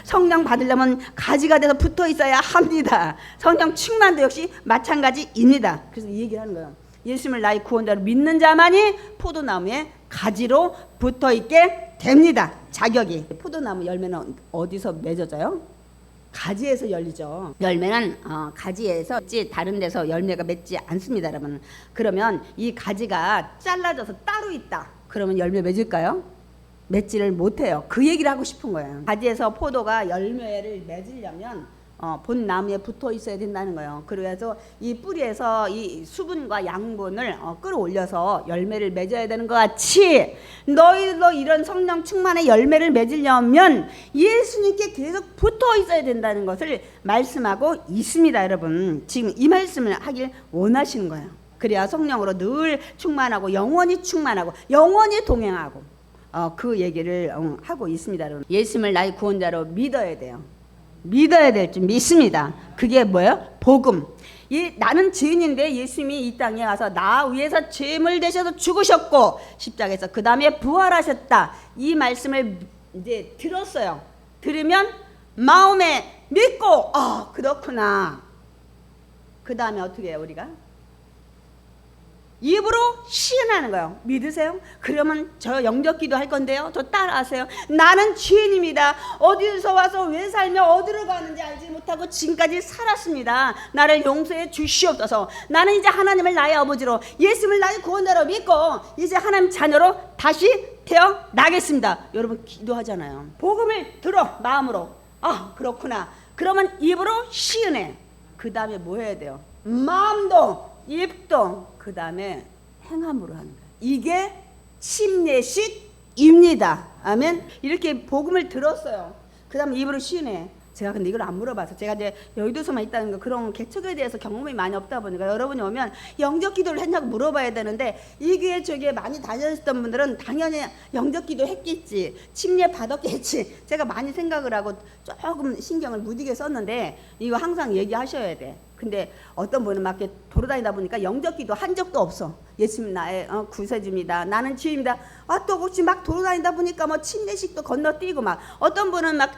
성령 받으려면 가지가 돼서 붙어 있어야 합니다. 성령 충만도 역시 마찬가지입니다. 그래서 이 얘기를 하는 거예요. 예수님을 나의 구원자로 믿는 자만이 포도나무에 가지로 붙어 있게 됩니다. 자격이. 포도나무 열매는 어디서 맺어져요? 가지에서 열리죠. 열매는 가지에서 다른 데서 열매가 맺지 않습니다, 여러분. 그러면 이 가지가 잘라져서 따로 있다. 그러면 열매 맺을까요? 맺지를 못해요. 그 얘기를 하고 싶은 거예요. 가지에서 포도가 열매를 맺으려면 본 나무에 붙어 있어야 된다는 거예요. 그래서 이 뿌리에서 이 수분과 양분을 끌어올려서 열매를 맺어야 되는 것 같이 너희도 이런 성령 충만의 열매를 맺으려면 예수님께 계속 붙어 있어야 된다는 것을 말씀하고 있습니다, 여러분. 지금 이 말씀을 하길 원하시는 거예요. 그래야 성령으로 늘 충만하고 영원히 동행하고 그 얘기를 하고 있습니다, 여러분. 예수님을 나의 구원자로 믿어야 돼요. 믿어야 될 줄 믿습니다. 그게 뭐예요? 복음. 나는 죄인인데 예수님이 이 땅에 와서 나 위해서 죄물 되셔서 죽으셨고 십자가에서 그 다음에 부활하셨다. 이 말씀을 이제 들었어요. 들으면 마음에 믿고 그렇구나. 그 다음에 어떻게 해요, 우리가? 입으로 시인하는 거예요. 믿으세요? 그러면 저 영접기도 할 건데요. 저 따라하세요. 나는 죄인입니다. 어디서 와서 왜 살며 어디로 가는지 알지 못하고 지금까지 살았습니다. 나를 용서해 주시옵소서. 나는 이제 하나님을 나의 아버지로 예수님을 나의 구원자로 믿고 이제 하나님 자녀로 다시 태어나겠습니다. 여러분 기도하잖아요. 복음을 들어 마음으로. 그렇구나. 그러면 입으로 시인해. 그 다음에 뭐 해야 돼요? 마음도 입도 그 다음에 행함으로 하는 거예요. 이게 침례식입니다. 아멘. 이렇게 복음을 들었어요. 그 다음에 입으로 시인해. 제가 근데 이걸 안 물어봐서 제가 이제 여의도서만 있다는 거 그런 개척에 대해서 경험이 많이 없다 보니까 여러분이 오면 영접 기도를 했냐고 물어봐야 되는데 이게 저게 많이 다녔던 분들은 당연히 영접 기도 했겠지, 침례 받았겠지, 제가 많이 생각을 하고 조금 신경을 무디게 썼는데 이거 항상 얘기하셔야 돼. 근데 어떤 분은 막 이렇게 돌아다니다 보니까 영접기도 한 적도 없어. 예수님 나의 구세주입니다. 나는 주입니다. 또 혹시 막 돌아다니다 보니까 뭐 침례식도 건너뛰고 막 어떤 분은 막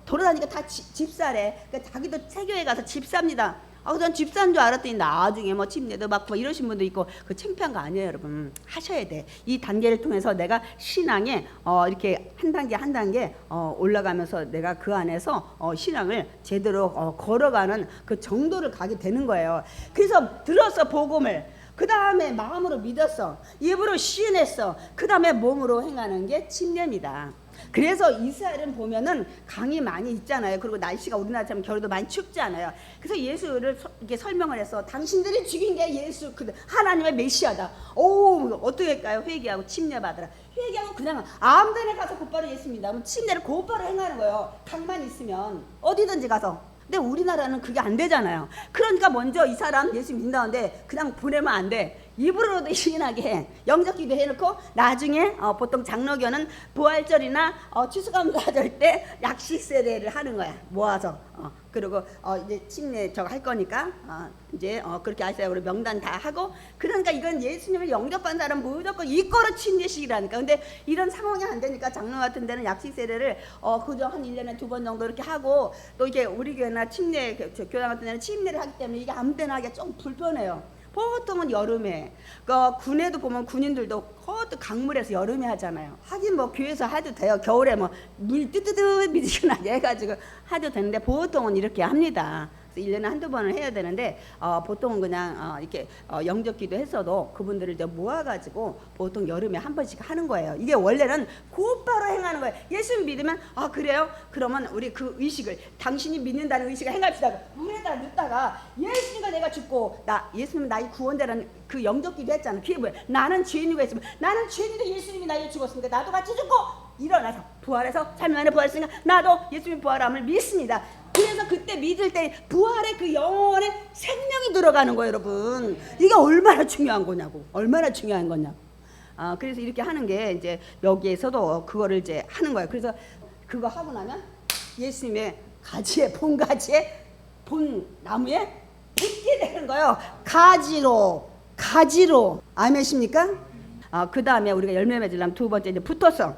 돌아다니까 다 집사래. 그러니까 자기도 세교회 가서 집사입니다. 전 집사인 줄 알았더니 나중에 뭐 침례도 받고 뭐 이러신 분도 있고 그 창피한 거 아니에요, 여러분. 하셔야 돼. 이 단계를 통해서 내가 신앙에 이렇게 한 단계 올라가면서 내가 그 안에서 신앙을 제대로 걸어가는 그 정도를 가게 되는 거예요. 그래서 들었어, 복음을. 그 다음에 마음으로 믿었어. 입으로 시인했어. 그 다음에 몸으로 행하는 게 침례입니다. 그래서 이스라엘은 보면은 강이 많이 있잖아요. 그리고 날씨가 우리나라처럼 겨울도 많이 춥잖아요. 그래서 예수를 이렇게 설명을 해서 당신들이 죽인 게 예수, 하나님의 메시아다. 오, 어떻게 할까요? 회개하고 침례받으라. 회개하고 그냥 아무 데나 가서 곧바로 예수 믿는다. 그럼 침례를 곧바로 행하는 거예요. 강만 있으면 어디든지 가서. 근데 우리나라는 그게 안 되잖아요. 그러니까 먼저 이 사람 예수 믿는다는데 그냥 보내면 안 돼. 입으로도 시인하게 해. 영접기도 해놓고 나중에 보통 장로교는 부활절이나 추수감사절 때 약식 세례를 하는 거야. 모아서. 그리고 이제 침례 저거 할 거니까 이제 그렇게 하세요. 우리 명단 다 하고. 그러니까 이건 예수님을 영접한 사람 무조건 이거로 침례식이라니까. 근데 이런 상황이 안 되니까 장로 같은 데는 약식 세례를 그저 한 1년에 2번 정도 이렇게 하고, 또 이게 우리 교회나 침례 교당 같은 데는 침례를 하기 때문에 이게 아무 데나 하기가 좀 불편해요. 보통은 여름에, 군에도 보면 군인들도 그것도 강물에서 여름에 하잖아요. 하긴 뭐 교회에서 하도 돼요. 겨울에 뭐 물 뜨뜨뜨 미지근하게 해가지고 하도 되는데 보통은 이렇게 합니다. 1년에 한두 번을 해야 되는데 보통은 그냥 이렇게 영접기도 했어도 그분들을 이제 모아가지고 보통 여름에 한 번씩 하는 거예요. 이게 원래는 곧바로 행하는 거예요. 예수 믿으면 그래요? 그러면 우리 그 의식을, 당신이 믿는다는 의식을 행합시다. 물에다 넣다가 예수님과 내가 죽고 예수님은 나의 구원자라는 그 영접기도 했잖아. 그게 뭐야? 나는 죄인이고 했으면 나는 죄인인데 예수님이 나에 죽었으니까 나도 같이 죽고 일어나서 부활해서 3일 만에 부활했으니까 나도 예수님 부활함을 믿습니다. 그래서 그때 믿을 때 부활의 그 영혼의 생명이 들어가는 거예요, 여러분. 이게 얼마나 중요한 거냐고. 얼마나 중요한 거냐고. 그래서 이렇게 하는 게 이제 여기에서도 그거를 이제 하는 거예요. 그래서 그거 하고 나면 예수님의 가지에, 본 나무에 붙게 되는 거예요. 가지로. 아멘십니까? 그 다음에 우리가 열매 맺으려면 두 번째 이제 붙어서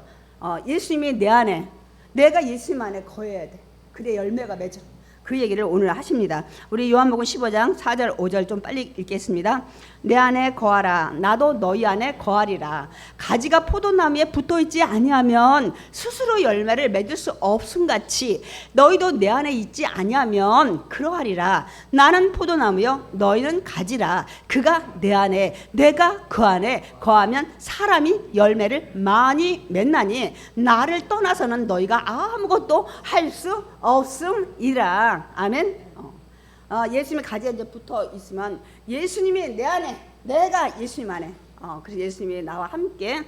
예수님이 내 안에, 내가 예수님 안에 거해야 돼. 그래 열매가 맺어. 그 얘기를 오늘 하십니다. 우리 요한복음 15장 4절 5절 좀 빨리 읽겠습니다. 내 안에 거하라. 나도 너희 안에 거하리라. 가지가 포도나무에 붙어있지 아니하면 스스로 열매를 맺을 수 없음같이 너희도 내 안에 있지 아니하면 그러하리라. 나는 포도나무요 너희는 가지라. 그가 내 안에 내가 그 안에 거하면 사람이 열매를 많이 맺나니 나를 떠나서는 너희가 아무것도 할 수 없음이라. 아멘. 예수님의 가지에 이제 붙어 있으면 예수님이 내 안에, 내가 예수님 안에. 그래서 예수님이 나와 함께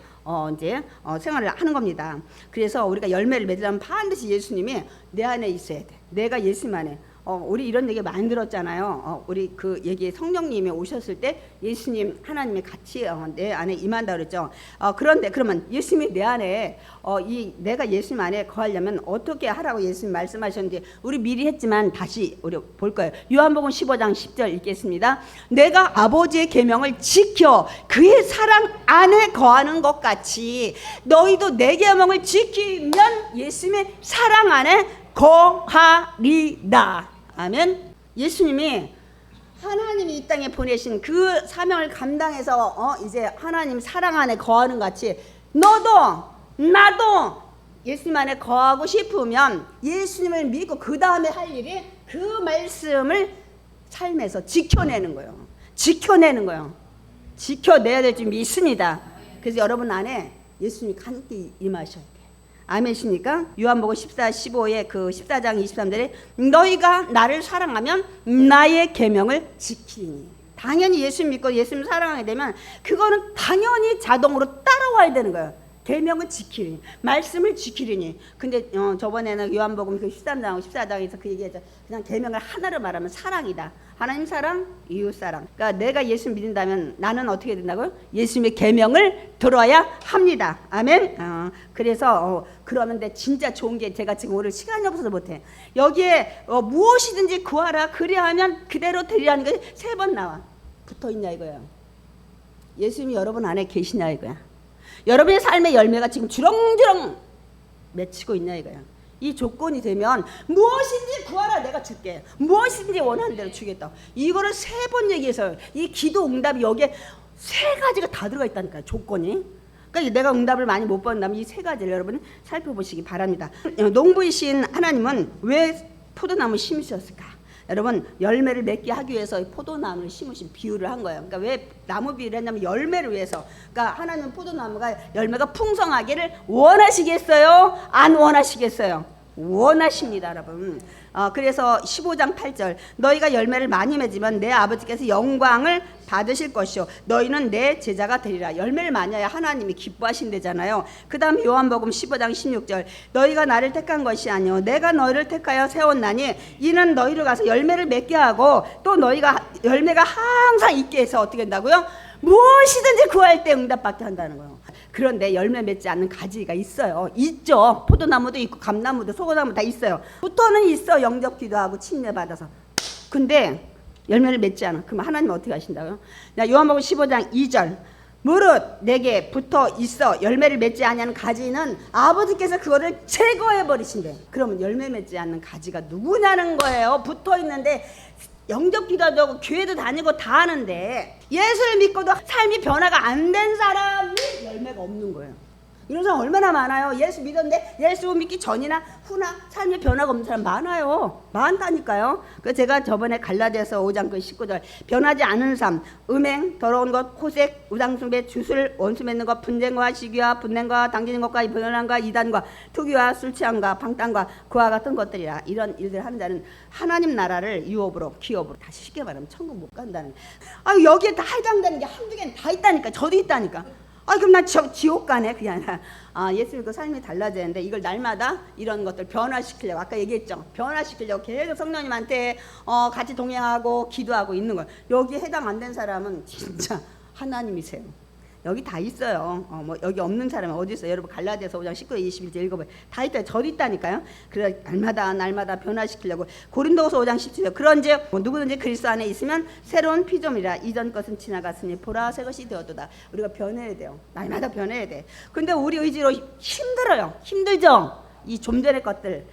이제 생활을 하는 겁니다. 그래서 우리가 열매를 맺으려면 반드시 예수님이 내 안에 있어야 돼. 내가 예수님 안에. 우리 이런 얘기 많이 들었잖아요. 우리 그 얘기 성령님이 오셨을 때 예수님 하나님이 같이 내 안에 임한다 그랬죠. 그런데 그러면 예수님이 내 안에 내가 예수님 안에 거하려면 어떻게 하라고 예수님 말씀하셨는지 우리 미리 했지만 다시 우리 볼 거예요. 요한복음 15장 10절 읽겠습니다. 내가 아버지의 계명을 지켜 그의 사랑 안에 거하는 것 같이 너희도 내 계명을 지키면 예수님의 사랑 안에 거하리라. 아멘. 예수님이 하나님이 이 땅에 보내신 그 사명을 감당해서 이제 하나님 사랑 안에 거하는 같이 너도 나도 예수님 안에 거하고 싶으면 예수님을 믿고 그 다음에 할 일이 그 말씀을 삶에서 지켜내는 거예요. 지켜내야 될 줄 믿습니다. 그래서 여러분 안에 예수님이 함께 임하셔야 돼요. 아멘이십니까? 요한복음 14, 15의 그 14장 23절에 너희가 나를 사랑하면 나의 계명을 지키니. 당연히 예수 믿고 예수님 사랑하게 되면 그거는 당연히 자동으로 따라와야 되는 거예요. 계명을 지키리니, 말씀을 지키리니. 근데 저번에는 요한복음 그 13장, 14장에서 그 얘기했죠. 그냥 계명을 하나로 말하면 사랑이다. 하나님 사랑, 이웃 사랑. 그러니까 내가 예수 믿는다면 나는 어떻게 된다고요? 예수님의 계명을 들어야 합니다. 아멘. 그래서 그러면 진짜 좋은 게 제가 지금 오늘 시간이 없어서 못해. 여기에 무엇이든지 구하라 그래야 하면 그대로 되리라는 게 3번 나와. 붙어 있냐 이거야. 예수님이 여러분 안에 계시냐 이거야. 여러분의 삶의 열매가 지금 주렁주렁 맺히고 있냐 이거야. 이 조건이 되면 무엇인지 구하라 내가 줄게. 무엇인지 원하는 대로 주겠다. 이거를 3번 얘기해서 이 기도 응답이 여기에 3가지가 다 들어가 있다니까요. 조건이. 그러니까 내가 응답을 많이 못 받는다면 이 3가지를 여러분 살펴보시기 바랍니다. 농부이신 하나님은 왜 포도나무 심으셨을까? 여러분 열매를 맺게 하기 위해서 포도나무를 심으신 비유를 한 거예요. 그러니까 왜 나무 비유를 했냐면 열매를 위해서. 그러니까 하나님은 포도나무가 열매가 풍성하기를 원하시겠어요? 안 원하시겠어요? 원하십니다, 여러분. 그래서 15장 8절 너희가 열매를 많이 맺으면 내 아버지께서 영광을 받으실 것이요 너희는 내 제자가 되리라. 열매를 많이 해야 하나님이 기뻐하신대잖아요. 그 다음 요한복음 15장 16절 너희가 나를 택한 것이 아니요 내가 너희를 택하여 세웠나니 이는 너희를 가서 열매를 맺게 하고 또 너희가 열매가 항상 있게 해서 어떻게 된다고요? 무엇이든지 구할 때 응답받게 한다는 거예요. 그런데 열매 맺지 않는 가지가 있어요. 있죠. 포도나무도 있고 감나무도 소고나무 다 있어요. 붙어는 있어. 영접 기도하고 침례 받아서. 근데 열매를 맺지 않아. 그럼 하나님 어떻게 하신다고요? 요한복음 15장 2절 무릇 내게 붙어 있어 열매를 맺지 아니하는 가지는 아버지께서 그거를 제거해 버리신대. 그러면 열매 맺지 않는 가지가 누구냐는 거예요. 붙어 있는데 영접 기도도 하고 교회도 다니고 다 하는데 예수를 믿고도 삶이 변화가 안 된 사람이 열매가 없는 거예요. 이런 사람 얼마나 많아요. 예수 믿었는데 예수 믿기 전이나 후나 삶의 변화가 없는 사람 많아요. 많다니까요. 그래서 제가 저번에 갈라디아서 5장 19절 변하지 않은 삶 음행 더러운 것 호색 우상숭배 주술 원수 맺는 것 분쟁과 시기와 분냄과 당기는 것과 변함과 이단과 투기와 술 취함과 방탕과 그와 같은 것들이라. 이런 일들 하는 자는 하나님 나라를 유업으로 기업으로 다시 쉽게 말하면 천국 못 간다는. 여기에 다 해당되는 게 한두 개는 다 있다니까. 저도 있다니까. 그럼 나 지옥 가네. 그게 아니라 예수 믿고 삶이 달라지는데 이걸 날마다 이런 것들 변화시키려고 아까 얘기했죠. 변화시키려고 계속 성령님한테 같이 동행하고 기도하고 있는 거예요. 여기에 해당 안 된 사람은 진짜 하나님이세요. 여기 다 있어요. 여기 없는 사람은 어디 있어요? 여러분 갈라디아서 5장 19절 21절 읽어봐요. 다 있어요. 저도 있다니까요. 그래 날마다 변화시키려고. 고린도서 5장 17절 그런즉 누구든지 그리스도 안에 있으면 새로운 피조물이라 이전 것은 지나갔으니 보라 새 것이 되었도다. 우리가 변해야 돼요. 날마다 변해야 돼. 근데 우리 의지로 힘들어요. 힘들죠? 이 좀 전의 것들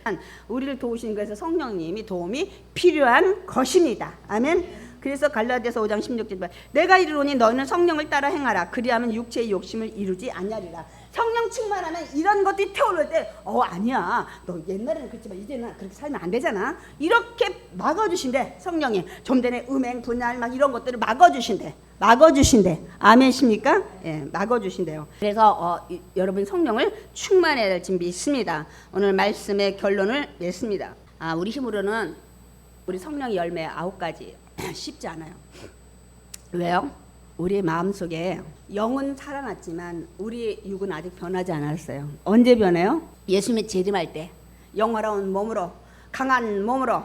우리를 도우시는 것에서 성령님이 도움이 필요한 것입니다. 아멘. 그래서 갈라디아서 5장 16절 내가 이르노니 너희는 성령을 따라 행하라 그리하면 육체의 욕심을 이루지 아니하리라. 성령 충만하면 이런 것들이 태어날 때 아니야 너 옛날에는 그랬지만 이제는 그렇게 살면 안 되잖아. 이렇게 막아주신대. 성령이 좀 전에 음행 분할 막 이런 것들을 막아주신대. 아멘십니까? 예, 막아주신대요. 그래서 여러분 성령을 충만해야 될 준비 있습니다. 오늘 말씀의 결론을 냈습니다. 우리 힘으로는 우리 성령의 열매 9가지 쉽지 않아요. 왜요? 우리 마음속에 영은 살아났지만 우리 육은 아직 변하지 않았어요. 언제 변해요? 예수님의 재림할 때 영화로운 몸으로 강한 몸으로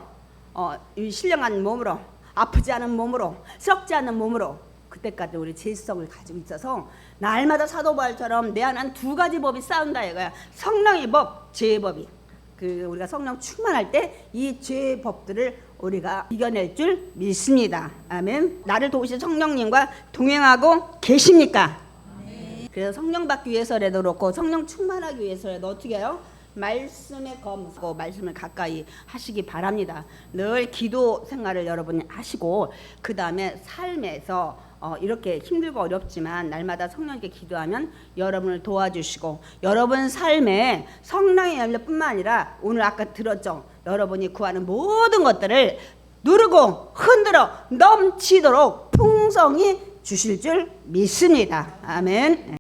신령한 몸으로 아프지 않은 몸으로 썩지 않은 몸으로 그때까지 우리 죄성을 가지고 있어서 날마다 사도 바울처럼 내 안에 2가지 법이 싸운다 이거야. 성령의 법, 죄의 법이. 우리가 성령 충만할 때 이 죄의 법들을 우리가 이겨낼 줄 믿습니다. 아멘. 나를 도우신 성령님과 동행하고 계십니까? 아멘. 그래서 성령 받기 위해서라도 그렇고 성령 충만하기 위해서라도 어떻게 해요? 말씀에 검고 말씀을 가까이 하시기 바랍니다. 늘 기도 생활을 여러분이 하시고 그 다음에 삶에서 이렇게 힘들고 어렵지만 날마다 성령께 기도하면 여러분을 도와주시고 여러분 삶에 성령의 열매뿐만 아니라 오늘 아까 들었죠. 여러분이 구하는 모든 것들을 누르고 흔들어 넘치도록 풍성히 주실 줄 믿습니다. 아멘.